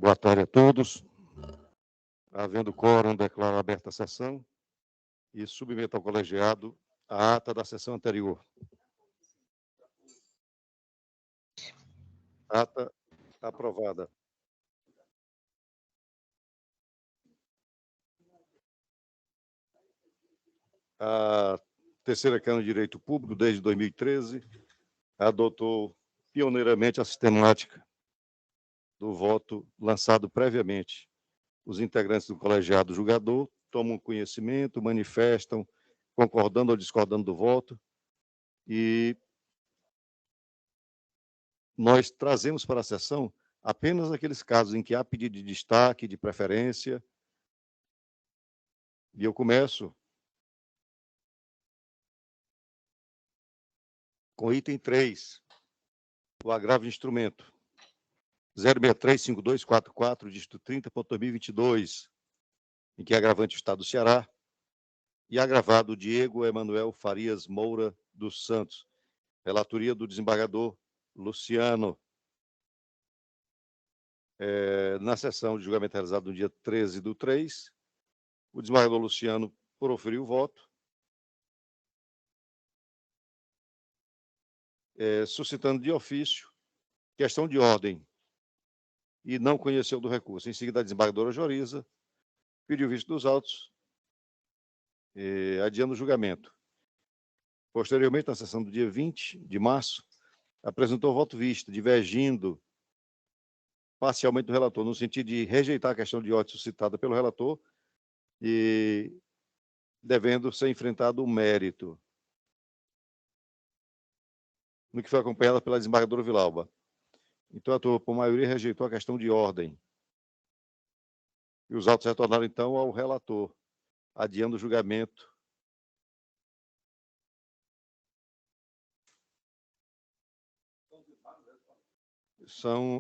Boa tarde a todos. Havendo quórum, declaro aberta a sessão e submeto ao colegiado a ata da sessão anterior. Ata aprovada. A terceira Câmara de Direito Público, desde 2013, adotou pioneiramente a sistemática do voto lançado previamente. Os integrantes do colegiado julgador tomam conhecimento, manifestam, concordando ou discordando do voto, e nós trazemos para a sessão apenas aqueles casos em que há pedido de destaque, de preferência, e eu começo com o item 3, o agravo de instrumento 0635244, dígito 30.2022, em que é agravante o Estado do Ceará, e agravado Diego Emanuel Farias Moura dos Santos, relatoria do desembargador Luciano. Na sessão de julgamento realizada no dia 13/3, o desembargador Luciano proferiu o voto, suscitando de ofício questão de ordem e não conheceu do recurso. Em seguida, a desembargadora Joriza pediu visto dos autos, adiando o julgamento. Posteriormente, na sessão do dia 20 de março, apresentou voto vista, divergindo parcialmente do relator, no sentido de rejeitar a questão de ordem suscitada pelo relator e devendo ser enfrentado o mérito, no que foi acompanhada pela desembargadora Vilauba. Então, a turma, por maioria, rejeitou a questão de ordem. E os autos retornaram, então, ao relator, adiando o julgamento.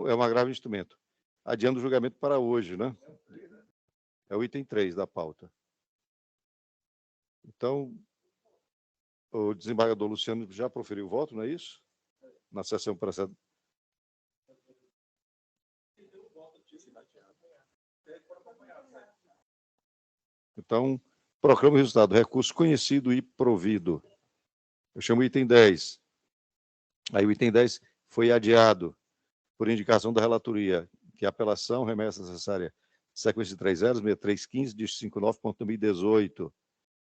É um agravo de instrumento. Adiando o julgamento para hoje, né? É o item 3 da pauta. Então, o desembargador Luciano já proferiu o voto, não é isso? Na sessão precedente. Então, proclamo o resultado. Recurso conhecido e provido. Eu chamo o item 10. Aí o item 10 foi adiado por indicação da relatoria, que é apelação, remessa necessária, sequência de 306315, dígito 59.2018.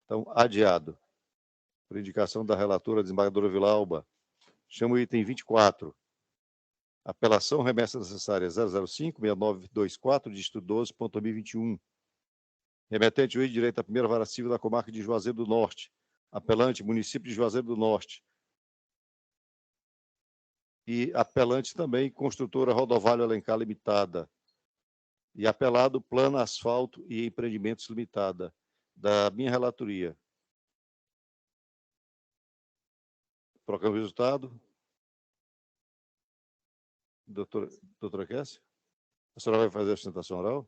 Então, adiado. Por indicação da relatora, desembargadora Vilauba. Chamo o item 24. Apelação, remessa necessária 005-6924, dígito 12.2021. Remetente, juiz de direito da primeira vara civil da comarca de Juazeiro do Norte. Apelante, município de Juazeiro do Norte. E apelante também, construtora Rodovalho Alencar Limitada. E apelado, Plano Asfalto e Empreendimentos Limitada, da minha relatoria. Proclamo o resultado. Doutora Kessia? A senhora vai fazer a sustentação oral?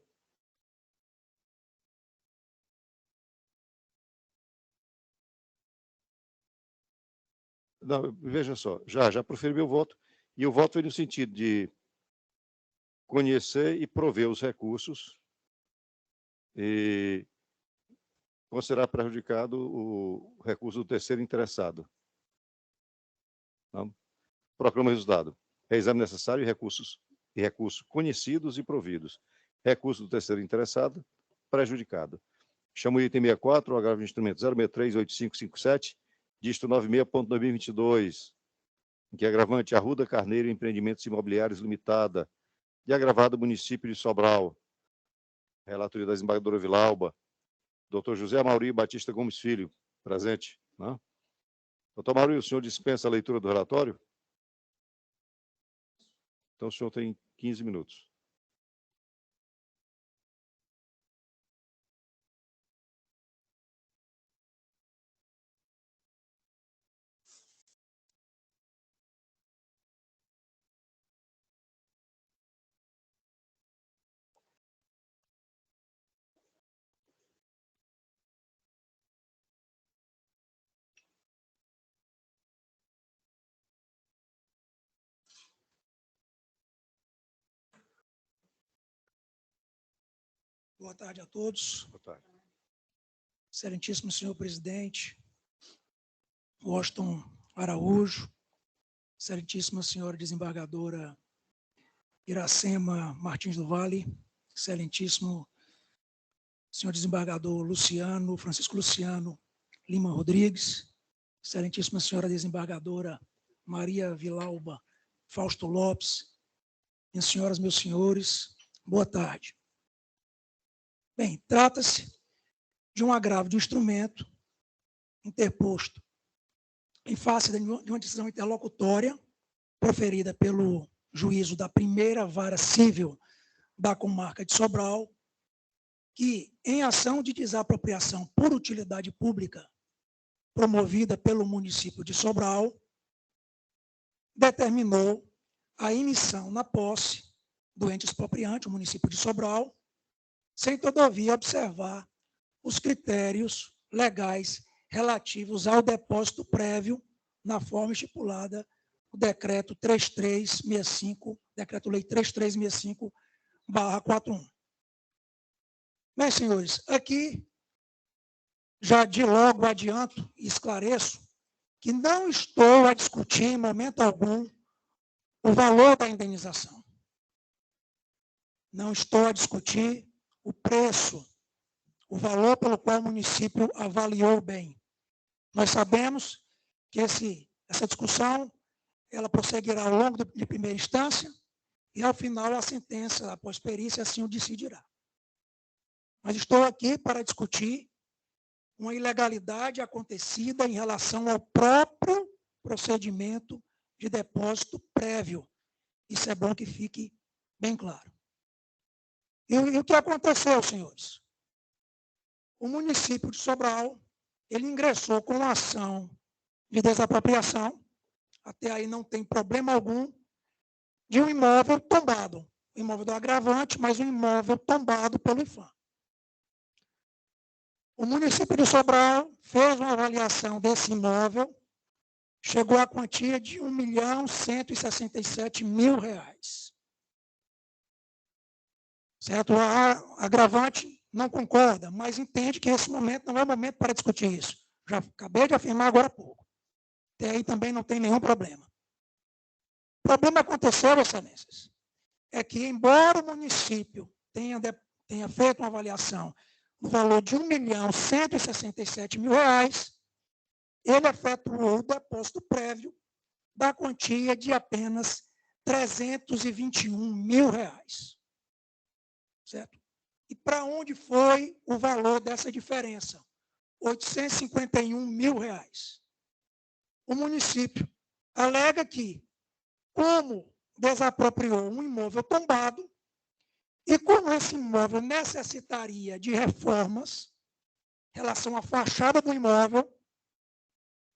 Não, veja só, já proferi meu voto, e o voto foi no sentido de conhecer e prover os recursos e considerar prejudicado o recurso do terceiro interessado. Não? Proclamo o resultado. Reexame necessário e recursos conhecidos e providos. Recurso do terceiro interessado, prejudicado. Chamo o item 64, o agravo de instrumento 0638557, dígito 96.2022, em que é agravante Arruda Carneiro Empreendimentos Imobiliários Limitada, e agravado município de Sobral. Relatoria da desembargadora Vilauba. Doutor José Amaury Batista Gomes Filho, presente. Né? Doutor Amaury, o senhor dispensa a leitura do relatório? Então, o senhor tem 15 minutos. Boa tarde a todos. Boa tarde. Excelentíssimo senhor presidente, Washington Araújo, excelentíssima senhora desembargadora Iracema Martins do Vale, excelentíssimo senhor desembargador Francisco Luciano Lima Rodrigues, excelentíssima senhora desembargadora Maria Vilauba Fausto Lopes, minhas senhoras, meus senhores, boa tarde. Bem, trata-se de um agravo de instrumento interposto em face de uma decisão interlocutória proferida pelo juízo da primeira vara civil da comarca de Sobral, que, em ação de desapropriação por utilidade pública promovida pelo município de Sobral, determinou a emissão na posse do ente expropriante, o município de Sobral, sem, todavia, observar os critérios legais relativos ao depósito prévio na forma estipulada no decreto 3365, decreto-lei 3365/41. Bem, senhores, aqui já de logo adianto e esclareço que não estou a discutir em momento algum o valor da indenização. Não estou a discutir o preço, o valor pelo qual o município avaliou o bem. Nós sabemos que essa discussão ela prosseguirá ao longo de primeira instância e, ao final, a sentença, após perícia, assim o decidirá. Mas estou aqui para discutir uma ilegalidade acontecida em relação ao próprio procedimento de depósito prévio. Isso é bom que fique bem claro. E o que aconteceu, senhores? O município de Sobral, ele ingressou com uma ação de desapropriação, até aí não tem problema algum, de um imóvel tombado. Um imóvel do agravante, mas um imóvel tombado pelo IPHAN. O município de Sobral fez uma avaliação desse imóvel, chegou à quantia de R$ 1.167.000. Certo? A agravante não concorda, mas entende que esse momento não é o momento para discutir isso. Já acabei de afirmar agora há pouco. Até aí também não tem nenhum problema. O problema aconteceu, excelências, é que, embora o município tenha feito uma avaliação no valor de R$ 1.167.000, ele efetuou o depósito prévio da quantia de apenas R$ 321.000. Certo? E para onde foi o valor dessa diferença? R$ 851.000. O município alega que, como desapropriou um imóvel tombado, e como esse imóvel necessitaria de reformas em relação à fachada do imóvel,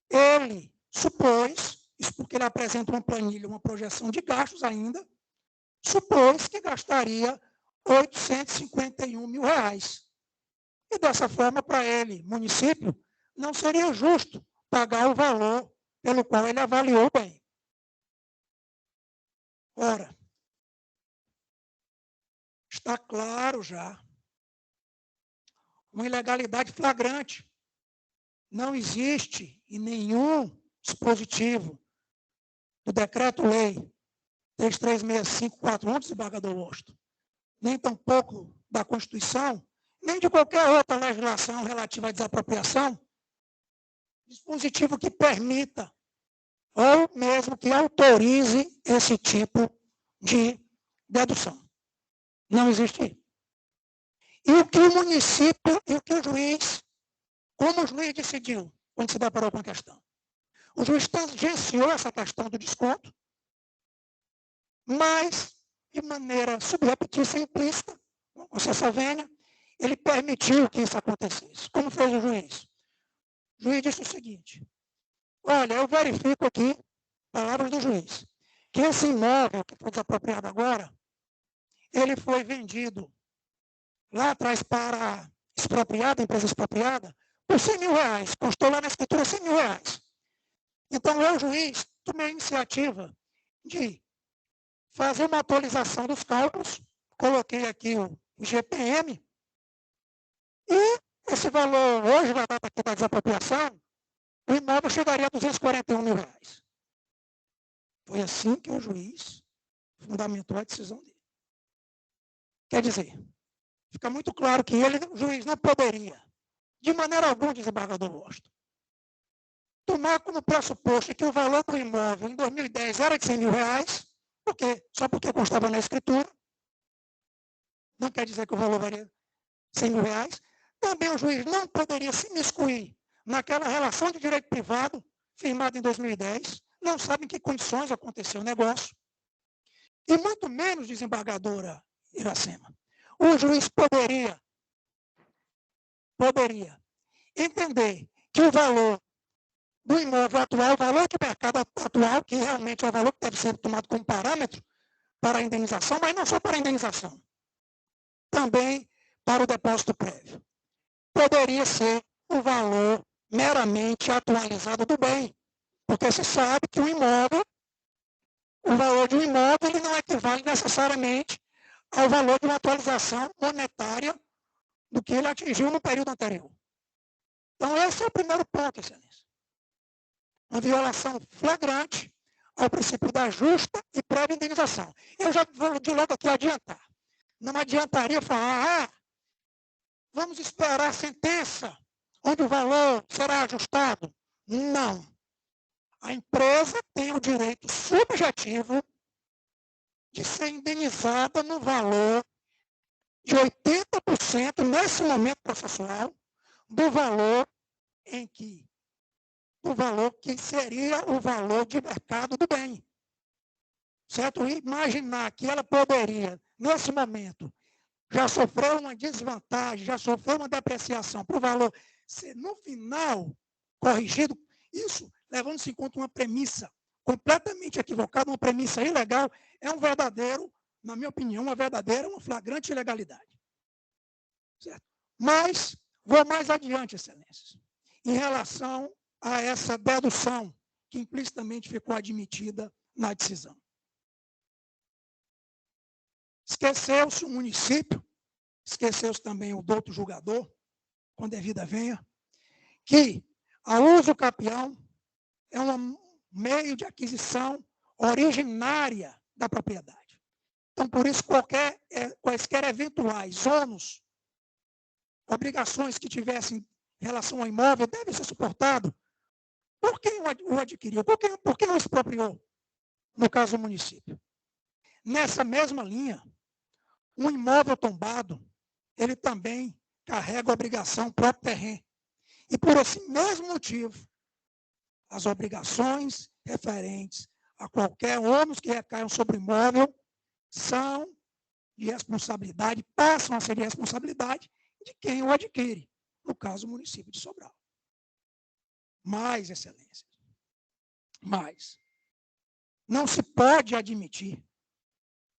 ele supôs, isso porque ele apresenta uma planilha, uma projeção de gastos ainda, supôs que gastaria R$ 851.000. E dessa forma, para ele, município, não seria justo pagar o valor pelo qual ele avaliou bem. Ora, está claro já uma ilegalidade flagrante. Não existe em nenhum dispositivo do Decreto-Lei 3365/41, desembargador Washington, nem tampouco da Constituição, nem de qualquer outra legislação relativa à desapropriação, dispositivo que permita ou mesmo que autorize esse tipo de dedução. Não existe. E o que o município e o que o juiz, como o juiz decidiu quando se deparou com a questão? O juiz tangenciou essa questão do desconto, mas, de maneira subreptícia e implícita, com cessa vênia, ele permitiu que isso acontecesse. Como fez o juiz? O juiz disse o seguinte: olha, eu verifico aqui, palavras do juiz, que esse imóvel que foi desapropriado agora, ele foi vendido lá atrás para a expropriada, a empresa expropriada, por R$ 100.000. Constou lá na escritura R$ 100.000. Então, eu, juiz, tomei a iniciativa de fazer uma atualização dos cálculos, coloquei aqui o GPM, esse valor, hoje, na data aqui da desapropriação, o imóvel chegaria a R$241 mil. Foi assim que o juiz fundamentou a decisão dele. Quer dizer, fica muito claro que o juiz não poderia, de maneira alguma, desembargador Washington, tomar como pressuposto que o valor do imóvel em 2010 era de R$100 mil, só porque constava na escritura, não quer dizer que o valor varia R$100 mil. Também o juiz não poderia se imiscuir naquela relação de direito privado firmada em 2010, não sabe em que condições aconteceu o negócio, e muito menos, desembargadora Iracema, o juiz poderia entender que o valor do imóvel atual, o valor de mercado atual, que realmente é o valor que deve ser tomado como parâmetro para a indenização, mas não só para a indenização, também para o depósito prévio. Poderia ser o valor meramente atualizado do bem, porque se sabe que o valor de um imóvel ele não equivale necessariamente ao valor de uma atualização monetária do que ele atingiu no período anterior. Então, esse é o primeiro ponto, excelência. Uma violação flagrante ao princípio da justa e prévia indenização. Eu já vou de logo aqui adiantar. Não adiantaria falar, vamos esperar a sentença, onde o valor será ajustado. Não. A empresa tem o direito subjetivo de ser indenizada no valor de 80% nesse momento processual do valor que seria o valor de mercado do bem. Certo? E imaginar que ela poderia, nesse momento, já sofreu uma desvantagem, já sofreu uma depreciação para o valor ser, no final, corrigido, isso, levando-se em conta uma premissa completamente equivocada, uma premissa ilegal, é um verdadeiro, na minha opinião, uma flagrante ilegalidade. Certo? Mas, vou mais adiante, excelências, em relação a essa dedução que implicitamente ficou admitida na decisão. Esqueceu-se o município, esqueceu-se também o douto julgador, com devida venha, que a uso capião é um meio de aquisição originária da propriedade. Então, por isso, quaisquer eventuais ônus, obrigações que tivessem em relação ao imóvel, devem ser suportados por quem o adquiriu, por quem o expropriou, no caso do município. Nessa mesma linha, um imóvel tombado, ele também carrega a obrigação próprio terreno. E por esse mesmo motivo, as obrigações referentes a qualquer ônus que recaiam sobre o imóvel são de responsabilidade, passam a ser de responsabilidade de quem o adquire, no caso, o município de Sobral. Mais, excelência, não se pode admitir,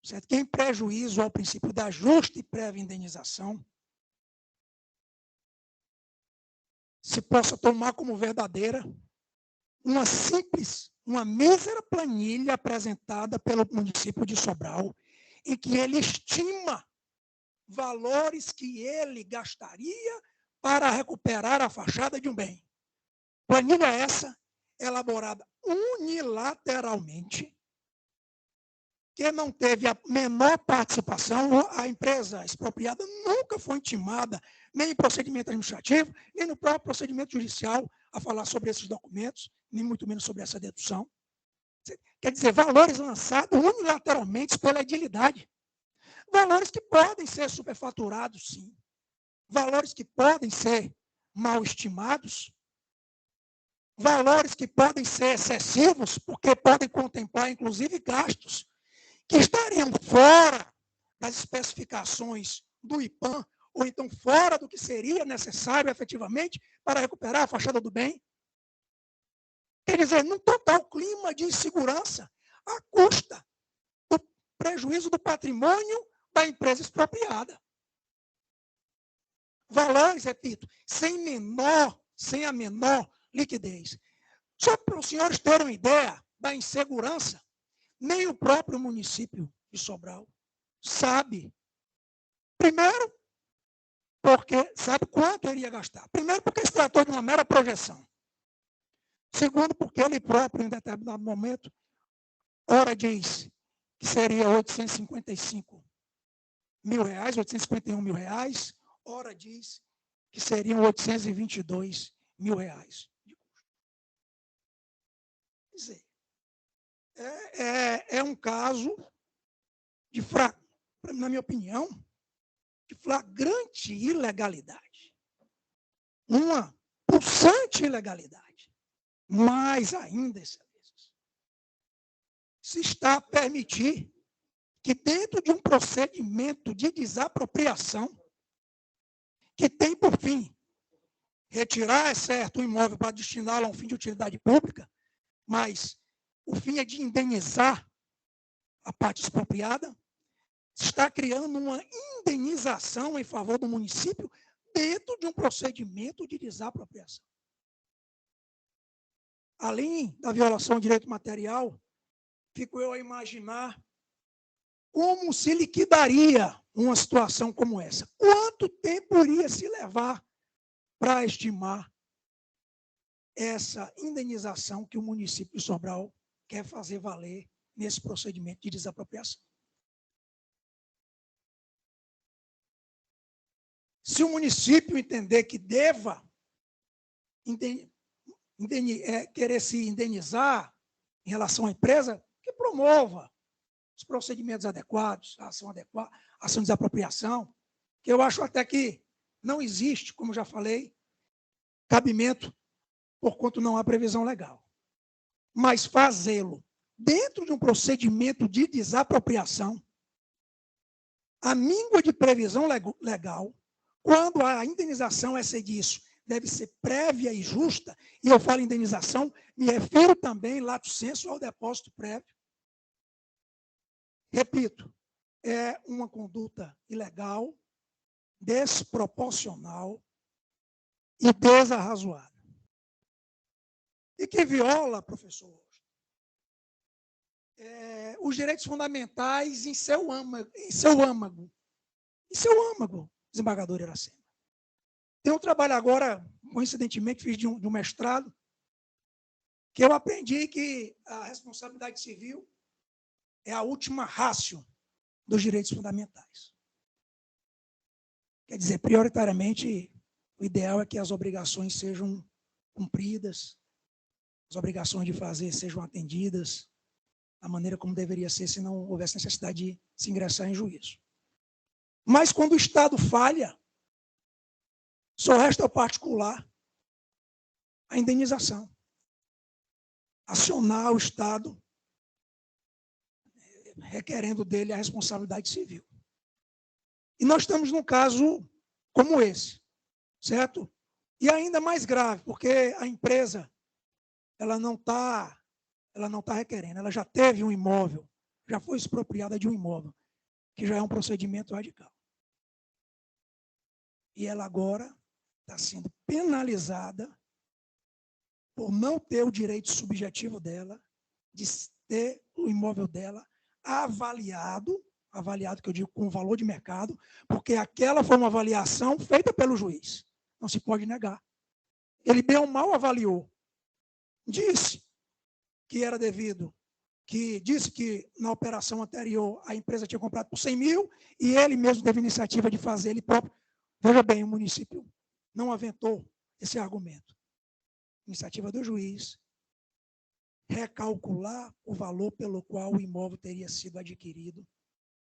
certo, que em prejuízo ao princípio da justa e prévia indenização, se possa tomar como verdadeira uma mísera planilha apresentada pelo município de Sobral, em que ele estima valores que ele gastaria para recuperar a fachada de um bem. Planilha essa, elaborada unilateralmente, que não teve a menor participação, a empresa expropriada nunca foi intimada, nem em procedimento administrativo, nem no próprio procedimento judicial, a falar sobre esses documentos, nem muito menos sobre essa dedução. Quer dizer, valores lançados unilateralmente pela edilidade. Valores que podem ser superfaturados, sim. Valores que podem ser mal estimados. Valores que podem ser excessivos, porque podem contemplar, inclusive, gastos que estariam fora das especificações do IPAM, ou então fora do que seria necessário, efetivamente, para recuperar a fachada do bem. Quer dizer, num total clima de insegurança, à custa do prejuízo do patrimônio da empresa expropriada. Valores, repito, sem a menor liquidez. Só para os senhores terem uma ideia da insegurança, nem o próprio município de Sobral sabe. Primeiro, porque sabe quanto ele ia gastar. Primeiro, porque se tratou de uma mera projeção. Segundo, porque ele próprio, em determinado momento, ora diz que seria 855 mil reais, 851 mil reais, ora diz que seriam 822 mil reais. Quer dizer, é um caso de, na minha opinião, de flagrante ilegalidade. Uma pulsante ilegalidade. Mais ainda, excelências, se está a permitir que dentro de um procedimento de desapropriação, que tem por fim retirar, é certo, o imóvel para destiná-lo a um fim de utilidade pública, mas o fim é de indenizar a parte expropriada, está criando uma indenização em favor do município dentro de um procedimento de desapropriação. Além da violação ao direito material, fico eu a imaginar como se liquidaria uma situação como essa. Quanto tempo iria se levar para estimar essa indenização que o município de Sobral quer fazer valer nesse procedimento de desapropriação? Se o município entender que deva querer se indenizar em relação à empresa, que promova os procedimentos adequados, a ação adequada, a ação de desapropriação, que eu acho até que não existe, como já falei, cabimento, porquanto não há previsão legal. Mas fazê-lo dentro de um procedimento de desapropriação, a míngua de previsão legal, quando a indenização essa disso deve ser prévia e justa, e eu falo indenização, me refiro também, lato sensu, ao depósito prévio. Repito, é uma conduta ilegal, desproporcional e desarrazoada. E que viola, professor, os direitos fundamentais em seu âmago, desembargador Iracema. Tenho um trabalho agora, coincidentemente, fiz de um mestrado, que eu aprendi que a responsabilidade civil é a última ratio dos direitos fundamentais. Quer dizer, prioritariamente, o ideal é que as obrigações sejam cumpridas, as obrigações de fazer sejam atendidas da maneira como deveria ser, se não houvesse necessidade de se ingressar em juízo. Mas quando o Estado falha, só resta ao particular a indenização. Acionar o Estado requerendo dele a responsabilidade civil. E nós estamos num caso como esse, certo? E ainda mais grave, porque a empresa ela não está requerendo, ela já teve um imóvel, já foi expropriada de um imóvel, que já é um procedimento radical. E ela agora está sendo penalizada por não ter o direito subjetivo dela de ter o imóvel dela avaliado que eu digo com valor de mercado, porque aquela foi uma avaliação feita pelo juiz. Não se pode negar. Ele bem ou mal avaliou. Disse que era devido, que disse que na operação anterior a empresa tinha comprado por 100 mil e ele mesmo teve iniciativa de fazer ele próprio. Veja bem, o município não aventou esse argumento. Iniciativa do juiz, recalcular o valor pelo qual o imóvel teria sido adquirido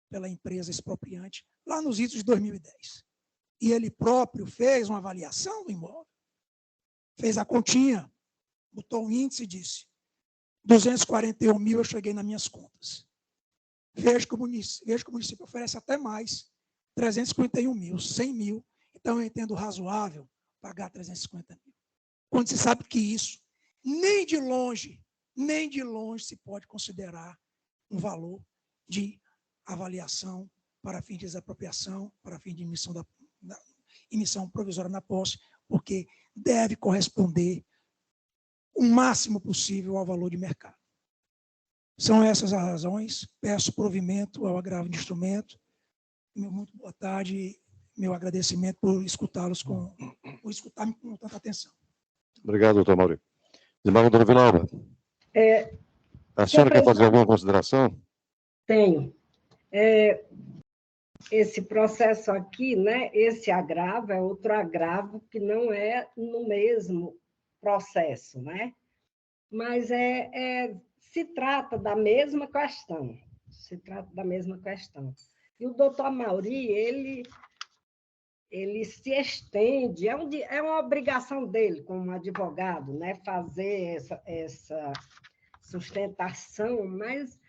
pela empresa expropriante, lá nos idos de 2010. E ele próprio fez uma avaliação do imóvel, fez a continha, botou um índice e disse, 241 mil eu cheguei nas minhas contas. Vejo que o município oferece até mais, 351 mil, 100 mil, então eu entendo razoável pagar 350 mil. Quando se sabe que isso, nem de longe se pode considerar um valor de avaliação para fim de desapropriação, para fim de emissão provisória na posse, porque deve corresponder o máximo possível ao valor de mercado. São essas as razões. Peço provimento ao agravo de instrumento. Muito boa tarde. meu agradecimento por escutá-los por escutar-me com tanta atenção. Obrigado, doutor Mauri. Desembargadora Villalba, a senhora quer fazer alguma consideração? Tenho. Esse processo aqui, né, esse agravo é outro agravo que não é no mesmo processo, né? Mas se trata da mesma questão. Se trata da mesma questão. E o doutor Mauri, ele se estende, é uma obrigação dele, como advogado, né, fazer essa sustentação, mas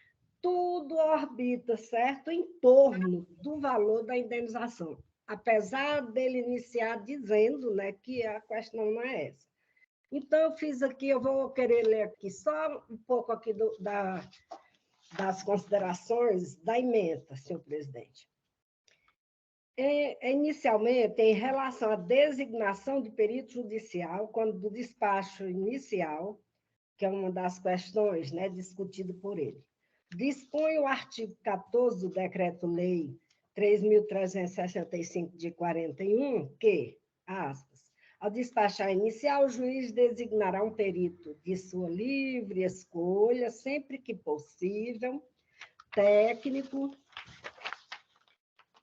tudo orbita, certo, em torno do valor da indenização, apesar dele iniciar dizendo, né, que a questão não é essa. Então, eu fiz aqui, eu vou querer ler aqui só um pouco aqui das considerações da ementa, senhor presidente. Inicialmente, em relação à designação de perito judicial, quando do despacho inicial, que é uma das questões, né, discutida por ele, dispõe o artigo 14 do Decreto-Lei 3.365, de 41, que, aspas, ao despachar inicial, o juiz designará um perito de sua livre escolha, sempre que possível, técnico,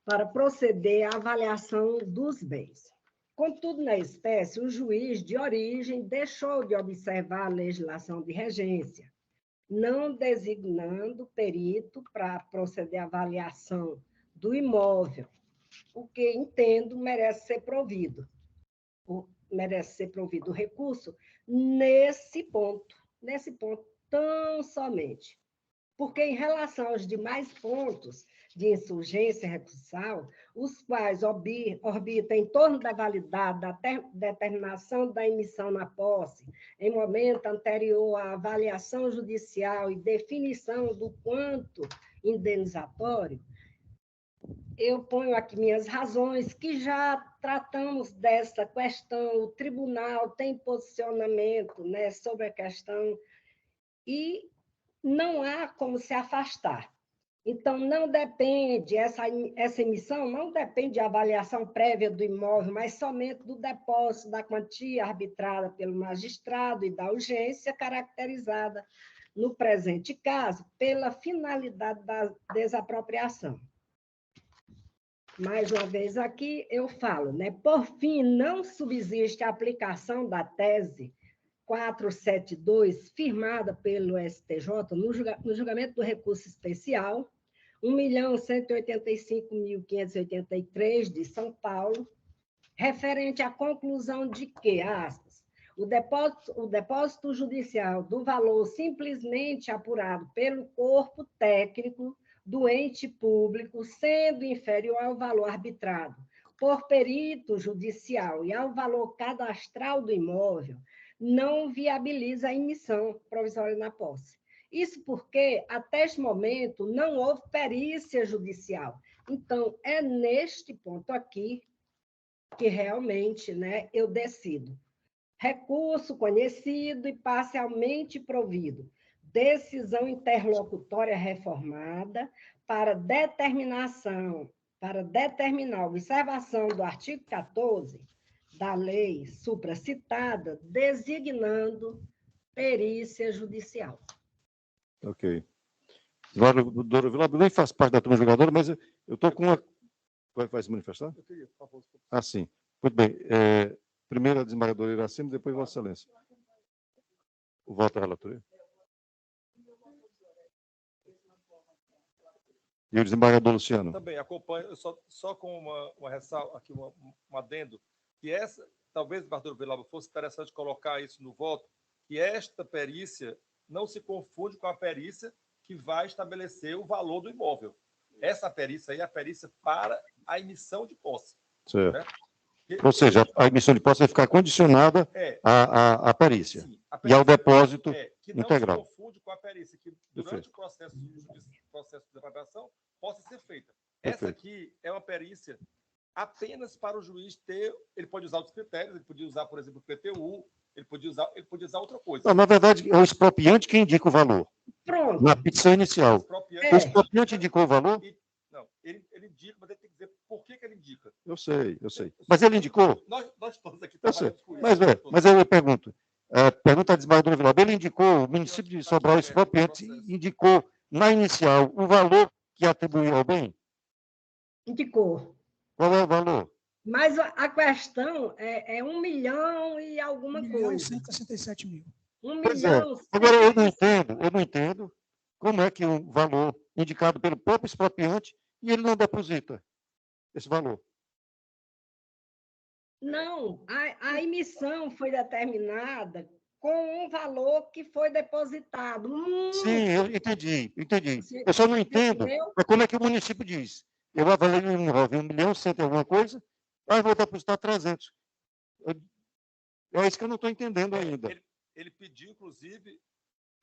para proceder à avaliação dos bens. Contudo, na espécie, o juiz de origem deixou de observar a legislação de regência, não designando perito para proceder à avaliação do imóvel, o que, entendo, merece ser provido o recurso nesse ponto tão somente. Porque, em relação aos demais pontos de insurgência recursal, os quais orbitam em torno da validade da determinação da emissão na posse, em momento anterior à avaliação judicial e definição do quanto indenizatório, eu ponho aqui minhas razões, que já tratamos dessa questão, o tribunal tem posicionamento, né, sobre a questão, e não há como se afastar. Então, não depende, essa emissão não depende de avaliação prévia do imóvel, mas somente do depósito da quantia arbitrada pelo magistrado e da urgência caracterizada, no presente caso, pela finalidade da desapropriação. Mais uma vez aqui eu falo, né? Por fim, não subsiste a aplicação da tese 472, firmada pelo STJ no julgamento do recurso especial 1.185.583 de São Paulo, referente à conclusão de que, aspas, o depósito judicial do valor simplesmente apurado pelo corpo técnico do ente público, sendo inferior ao valor arbitrado por perito judicial e ao valor cadastral do imóvel, não viabiliza a emissão provisória na posse. Isso porque, até este momento, não houve perícia judicial. Então, é neste ponto aqui que realmente, né, eu decido. Recurso conhecido e parcialmente provido. Decisão interlocutória reformada para determinar a observação do artigo 14 da lei supracitada, designando perícia judicial. Ok. Doutora Villalba, nem faz parte da turma julgadora, mas eu estou com uma... Vai se manifestar? Eu queria, por favor. Ah, sim. Muito bem. Primeiro a desembargadora Iracema, depois Vossa Excelência. O voto da relatoria. E o desembargador Luciano? Também acompanho, só com uma ressalva, aqui um adendo, que essa, talvez, desembargador Villalba, fosse interessante colocar isso no voto, que esta perícia não se confunde com a perícia que vai estabelecer o valor do imóvel. Essa perícia aí é a perícia para a emissão de posse. Certo. Né? Ou seja, a emissão de posse vai ficar condicionada à perícia. Sim, a perícia e ao depósito que não integral. Se confunde com a perícia, que durante o processo de desapropriação possa ser feita. Essa aqui é uma perícia apenas para o juiz ter... Ele pode usar outros critérios, ele podia usar, por exemplo, o PTU, ele podia usar outra coisa. Não, na verdade, é o expropriante que indica o valor. Pronto. Na petição inicial. O expropriante indicou o valor? Não, ele indica, mas ele tem que dizer por que ele indica. Eu sei, eu sei. Mas ele indicou? Nós todos aqui Eu sei. trabalhamos com isso. Mas eu pergunto, pergunta a desembargadora Vilauba, ele indicou, o município de Sobral expropriante indicou, na inicial, o valor que atribuiu ao bem? Indicou. Qual é o valor? Mas a questão é 1 milhão e alguma 1 milhão e coisa. 167 mil. 1 Pois é. milhão. Agora, eu não entendo como é que um valor indicado pelo próprio expropriante e ele não deposita esse valor. Não, a emissão foi determinada com um valor que foi depositado. Sim, eu entendi. Você Eu só não entendo entendeu? como é que o município diz. Eu avaliei o imóvel 1 milhão, 100 e alguma coisa, mas vou depositar 300. É isso que eu não estou entendendo ainda. Ele pediu, inclusive,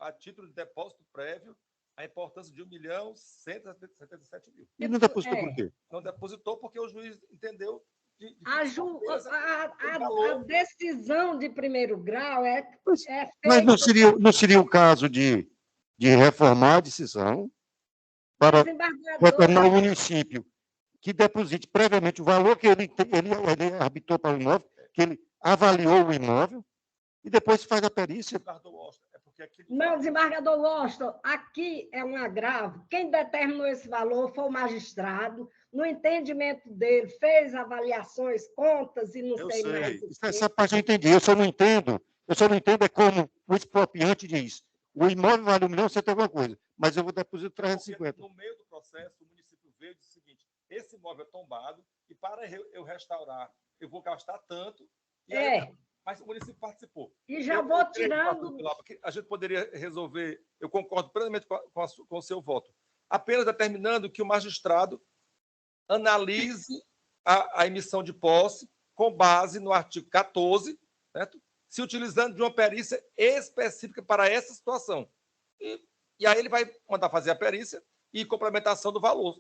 a título de depósito prévio, a importância de 1 milhão 177 mil. E não depositou por quê? Não depositou porque o juiz entendeu A decisão de primeiro grau é feita... Mas não seria o caso de reformar a decisão para retornar ao município que deposite previamente o valor que ele arbitrou para o imóvel, que ele avaliou o imóvel, e depois faz a perícia. Não, desembargador Washington, aqui é um agravo. Quem determinou esse valor foi o magistrado. No entendimento dele, fez avaliações, contas e não sei mais. Essa parte eu entendi. Eu só não entendo é como o expropriante diz. O imóvel vale 1 milhão, você tem alguma coisa, mas eu vou depositar 350. Porque no meio do processo, o município veio e disse o seguinte: esse imóvel é tombado e para eu restaurar, eu vou gastar tanto. E aí, mas o município participou. E já vou tirando... A gente poderia resolver, eu concordo plenamente com o seu voto, apenas determinando que o magistrado analise a emissão de posse com base no artigo 14, certo? Se utilizando de uma perícia específica para essa situação. E aí ele vai mandar fazer a perícia e complementação do valor,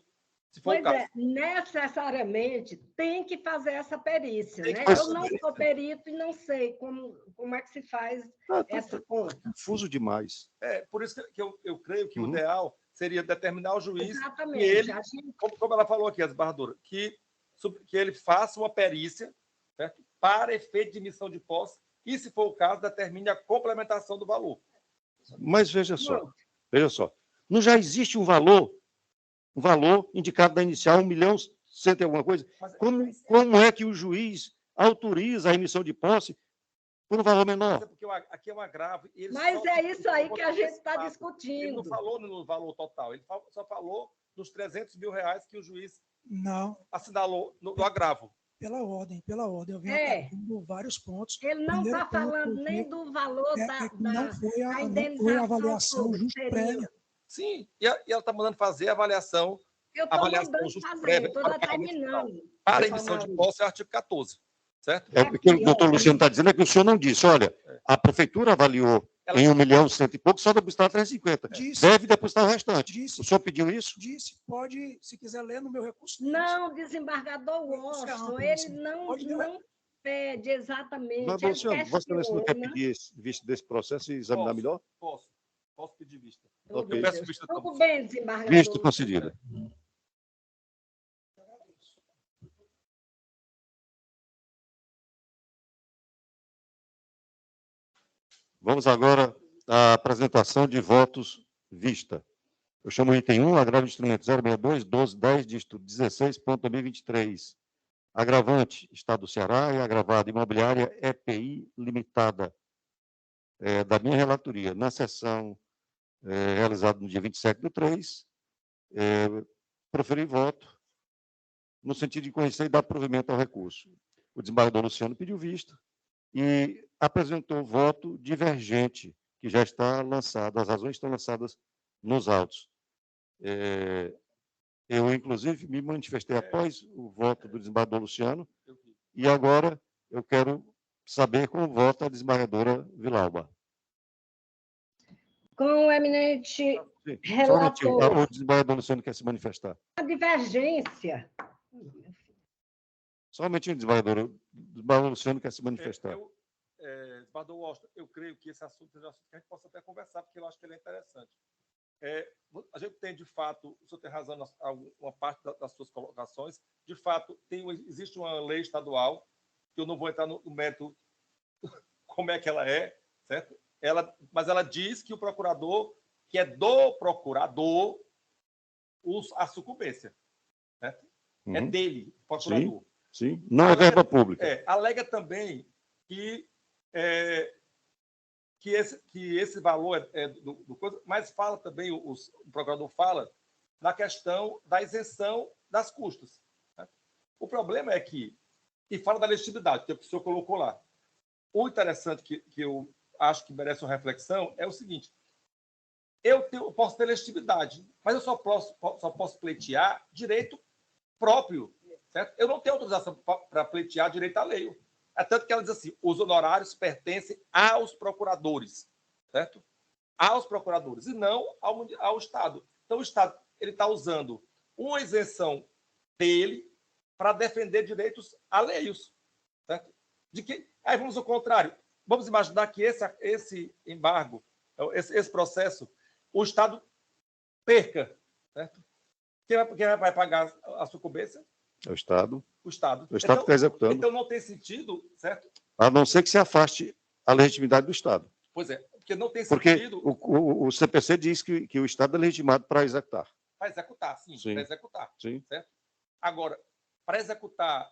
se for o caso. Necessariamente tem que fazer essa perícia. Né? Eu não sou perito e não sei como é que se faz essa conta. Confuso demais. Por isso que eu creio que o ideal seria determinar o juiz. Exatamente. E ele, como ela falou aqui, a desembargadora, que ele faça uma perícia, certo? Para efeito de emissão de posse e, se for o caso, determine a complementação do valor. Mas veja só, não já existe um valor indicado na inicial, 1 milhão, 100 e alguma coisa. Como é que o juiz autoriza a emissão de posse por um valor menor? Mas é porque aqui é um agravo. Mas é isso aí que a gente está discutindo. Ele não falou no valor total, ele só falou nos 300 mil reais que o juiz assinalou no agravo. Pela ordem. Eu venho atacando vários pontos. Ele não está falando nem do valor da não foi a avaliação justa prévia. Sim, e ela está mandando fazer a avaliação. Eu estou mandando fazer, estou determinando. Para a emissão de posse é o artigo 14, certo? O que o doutor Luciano está dizendo é que o senhor não disse, olha, a prefeitura avaliou em 1 milhão, 100 e pouco, só depositar 350. Deve depositar o restante. O senhor pediu isso? Disse, pode, se quiser ler no meu recurso. Não, desembargador Washington, ele não pede exatamente. Mas, Luciano, Vossa Excelência não quer pedir vista desse processo e examinar melhor? Posso pedir vista. Okay. Eu peço vista também. Tudo bem, desembargador. Vista concedida. Vamos agora à apresentação de votos vista. Eu chamo o item 1, agravo de instrumento 062, 1210, dígito 16.2023. Agravante, Estado do Ceará, e agravada imobiliária EPI Limitada, da minha relatoria, na sessão realizada no dia 27/3, proferi voto no sentido de conhecer e dar provimento ao recurso. O desembargador Luciano pediu vista e apresentou voto divergente, que já está lançado, as razões estão lançadas nos autos. Eu, inclusive, me manifestei após o voto do desembargador Luciano, e agora eu quero saber como vota a desembargadora Vilauba. Com o eminente relator. O desembargador Luciano quer se manifestar. A divergência. Só um momentinho, desembargador. O desembargador Luciano quer se manifestar. Desembargador Washington, eu creio que esse assunto é um assunto que a gente possa até conversar, porque eu acho que ele é interessante. a gente tem, de fato, o senhor tem razão uma parte das suas colocações, de fato, existe uma lei estadual, que eu não vou entrar no mérito como é que ela é, certo? Mas ela diz que o procurador, que é do procurador, a sucumbência, certo? É dele, procurador. Sim. Não é verba pública. Alega também que esse valor do coisa, mas fala também, o procurador fala na questão da isenção das custas. Né? O problema é que, e fala da legitimidade, que o senhor colocou lá. O interessante que eu acho que merece uma reflexão é o seguinte: eu posso ter legitimidade, mas eu só posso pleitear direito próprio, certo? Eu não tenho autorização para pleitear direito alheio. É tanto que ela diz assim: os honorários pertencem aos procuradores, certo? Aos procuradores, e não ao Estado. Então, o Estado está usando uma isenção dele para defender direitos alheios, certo? Aí vamos ao contrário. Vamos imaginar que esse embargo, esse processo, o Estado perca, certo? Quem vai pagar a sucumbência? É o Estado. O Estado. O Estado está executando. Então não tem sentido, certo? A não ser que se afaste a legitimidade do Estado. Pois é, porque não tem sentido. Porque o CPC diz que o Estado é legitimado para executar. Para executar, sim. Para executar. Sim. Certo? Agora, para executar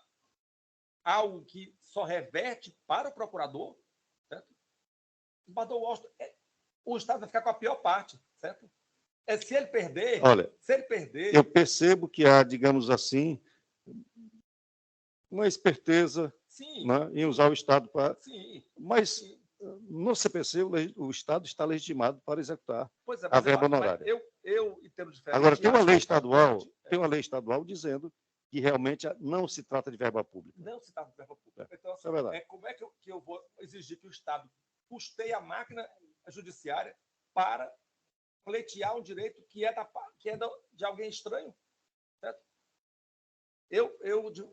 algo que só reverte para o procurador, certo? O Estado vai ficar com a pior parte, certo? Se ele perder... Olha, eu percebo que há, digamos assim, uma esperteza, né, em usar o Estado para... Sim. Mas no CPC o Estado está legitimado para executar a verba honorária. Eu entendo diferente. Agora, tem uma lei estadual dizendo que realmente não se trata de verba pública. Não se trata de verba pública. Então, assim, como é que eu vou exigir que o Estado custeie a máquina judiciária para pleitear um direito que é de alguém estranho? Certo?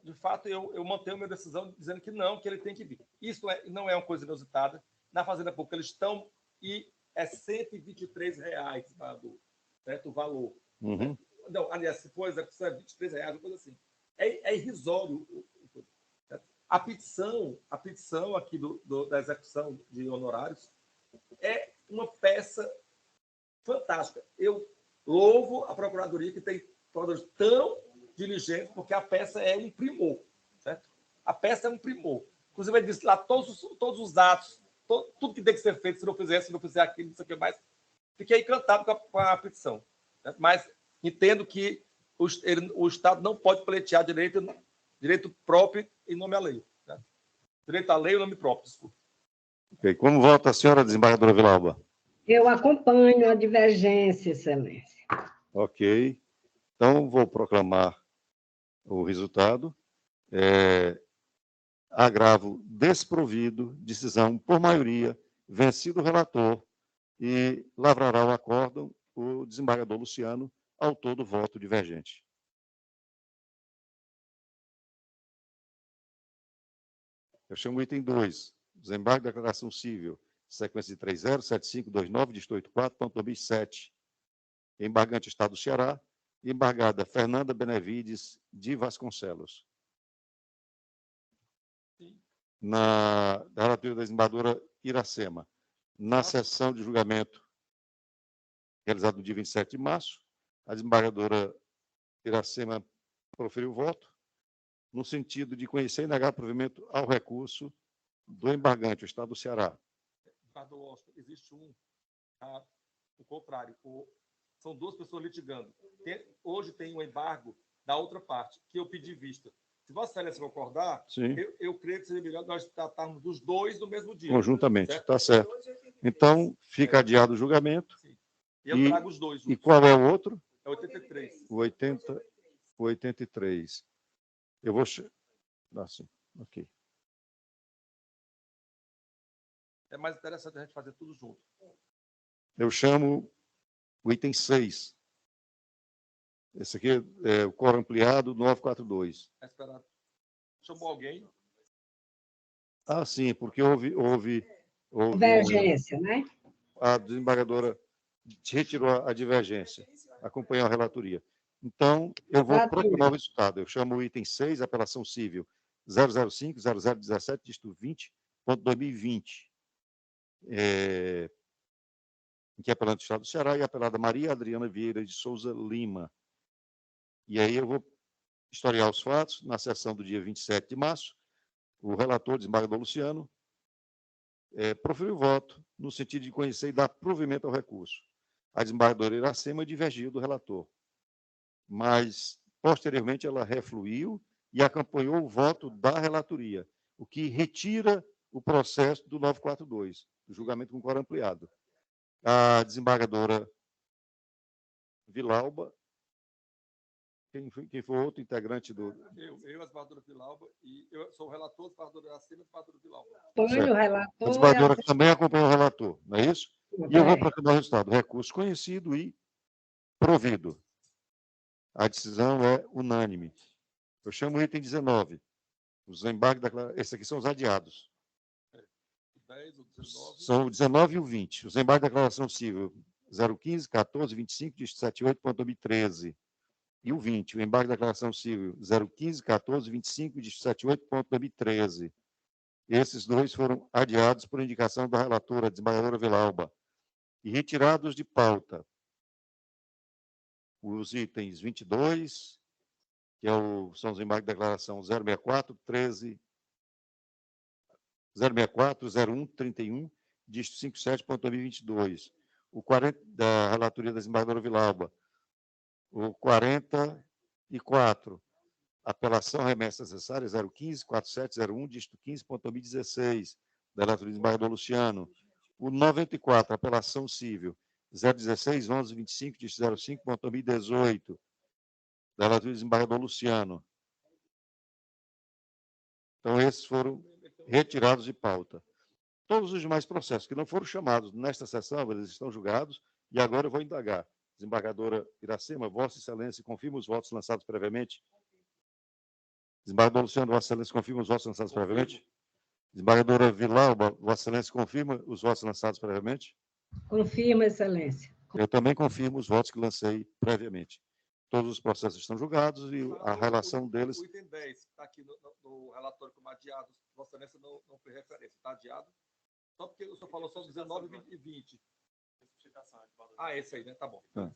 De fato, eu mantenho minha decisão dizendo que não, que ele tem que vir. Isso não é uma coisa inusitada. Na Fazenda Pública, eles estão e é R$ 123, certo? O valor. Uhum. Não, aliás, se for execução, é R$ 23, uma coisa assim. É irrisório. A petição aqui da execução de honorários é uma peça fantástica. Eu louvo a Procuradoria, que tem procuradores tão diligentes, porque a peça é um primor, certo? A peça é um primor. Inclusive, ele disse lá todos os atos, tudo que tem que ser feito, se não fizer aquilo, não sei o que mais. Fiquei encantado com a petição. Certo? Mas entendo que o Estado não pode pleitear direito próprio em nome à lei. Certo? Direito à lei e nome próprio, desculpa. Okay. Como vota a senhora, desembargadora Villalba? Eu acompanho a divergência, excelência. Ok. Então, vou proclamar o resultado. Agravo desprovido, decisão por maioria, vencido o relator, e lavrará o acórdão o desembargador Luciano, autor do voto divergente. Eu chamo o item 2, desembargo da declaração civil, sequência de 307529, distrito 4.27, embargante Estado do Ceará, embargada Fernanda Benevides de Vasconcelos. Da relatora da desembargadora Iracema, na sessão de julgamento realizada no dia 27 de março, a desembargadora Iracema proferiu o voto no sentido de conhecer e negar provimento ao recurso do embargante, o Estado do Ceará. Existe o contrário. São duas pessoas litigando. Hoje tem um embargo da outra parte, que eu pedi vista. Se Vossa Excelência concordar, eu creio que seria melhor nós tratarmos dos dois no mesmo dia. Conjuntamente, está certo. Então, fica adiado o julgamento. Sim. Eu trago os dois. E qual é o outro? É 83. O 83. Eu vou... Assim, ok. É mais interessante a gente fazer tudo junto. Eu chamo o item 6. Esse aqui é o quórum ampliado 942. Esperado. Chamou alguém? Sim, porque houve Divergência, né? A desembargadora retirou a divergência, acompanhou a relatoria. Então, eu vou proclamar o resultado. Eu chamo o item 6, apelação civil 005-0017, dígito 20.2020, em que é apelante do Estado do Ceará e apelada Maria Adriana Vieira de Souza Lima. E aí eu vou historiar os fatos. Na sessão do dia 27 de março, o relator, desembargador Luciano, proferiu o voto no sentido de conhecer e dar provimento ao recurso. A desembargadora Iracema divergiu do relator, mas, posteriormente, ela refluiu e acompanhou o voto da relatoria, o que retira o processo do 942, do julgamento com quórum ampliado. A desembargadora Vilauba, quem foi outro integrante do... Eu, a desembargadora Vilauba, e eu sou o relator, desembargadora Iracema e desembargadora Vilauba. Antônio, relator... A desembargadora também acompanhou o relator, não é isso? E eu vou proclamar o resultado. Recurso conhecido e provido. A decisão é unânime. Eu chamo o item 19. Os embargos da... Esses aqui são os adiados. 10, o 19... São o 19 e o 20. Os embargos da declaração civil 015, 14, 25, 78.2013. E o 20, o embargo da declaração civil 015, 14, 25 e 78.2013. Esses dois foram adiados por indicação da relatora, desembargadora Vilauba, e retirados de pauta os itens 22, que são os embargos da declaração 064, 13, 064, 01, 31, dígito 57.2022. O 40 da relatoria da desembargadora Vilauba. O 44, apelação remessa necessária 015, 4701, dígito 15.2016, da relatoria do desembargador Luciano. O 94, apelação civil 016, 11, 25, dígito 05.2018, da relatoria do desembargador Luciano. Então, esses foram retirados de pauta. Todos os demais processos que não foram chamados nesta sessão, eles estão julgados, e agora eu vou indagar. Desembargadora Iracema, Vossa Excelência, confirma os votos lançados previamente? Desembargador Luciano, Vossa Excelência, confirma os votos lançados previamente? Desembargadora Vilauba, Vossa Excelência, confirma os votos lançados previamente? Confirma, Excelência. Eu também confirmo os votos que lancei previamente. Todos os processos estão julgados e a relação deles... O item 10, que está aqui no relatório como adiado, Vossa Excelência não foi referência, está adiado? Só porque o senhor falou só 19 e 20. Ah, esse aí, né? Tá bom. Tá.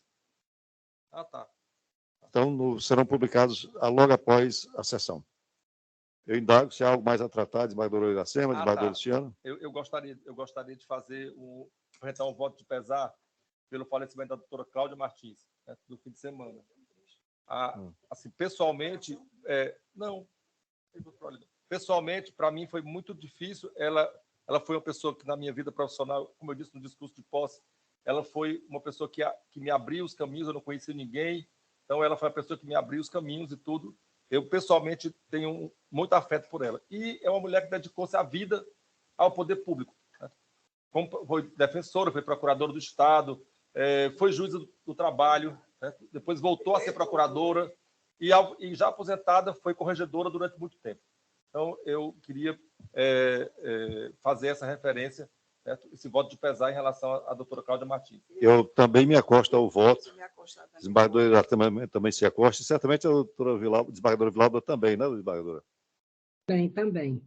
Então, serão publicados logo após a sessão. Eu indago se há algo mais a tratar, desembargador Iracema, desembargador Luciano. Eu gostaria de fazer apresentar um voto de pesar pelo falecimento da doutora Cláudia Martins, né, do fim de semana. Assim, pessoalmente, pessoalmente, para mim foi muito difícil. Ela foi uma pessoa que, na minha vida profissional, como eu disse no discurso de posse, ela foi uma pessoa que me abriu os caminhos, eu não conhecia ninguém, então ela foi a pessoa que me abriu os caminhos e tudo. Eu, pessoalmente, tenho muito afeto por ela. E é uma mulher que dedicou-se a vida ao poder público, né? Foi defensora, foi procuradora do Estado, foi juíza do trabalho, né? Depois voltou a ser procuradora e já aposentada, foi corregedora durante muito tempo. Então, eu queria fazer essa referência, certo? Esse voto de pesar em relação à doutora Cláudia Martins. Eu também me acosto ao voto. O desembargador também se acosta. E certamente a doutora Vilauba, desembargadora Vilauba também, né, desembargadora? Também.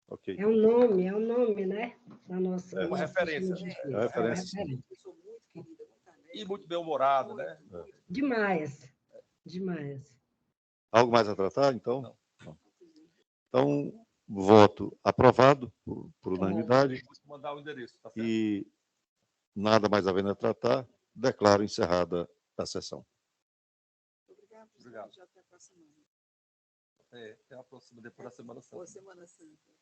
Ok. É um nome, né? Da nossa, uma referência. É uma referência. E muito bem-humorada, né? Demais. Algo mais a tratar, então? Não. Então, voto aprovado por unanimidade. Vou mandar o endereço, tá certo? E nada mais havendo a tratar, declaro encerrada a sessão. Obrigado. Até a próxima, depois da Semana Santa. Semana Santa.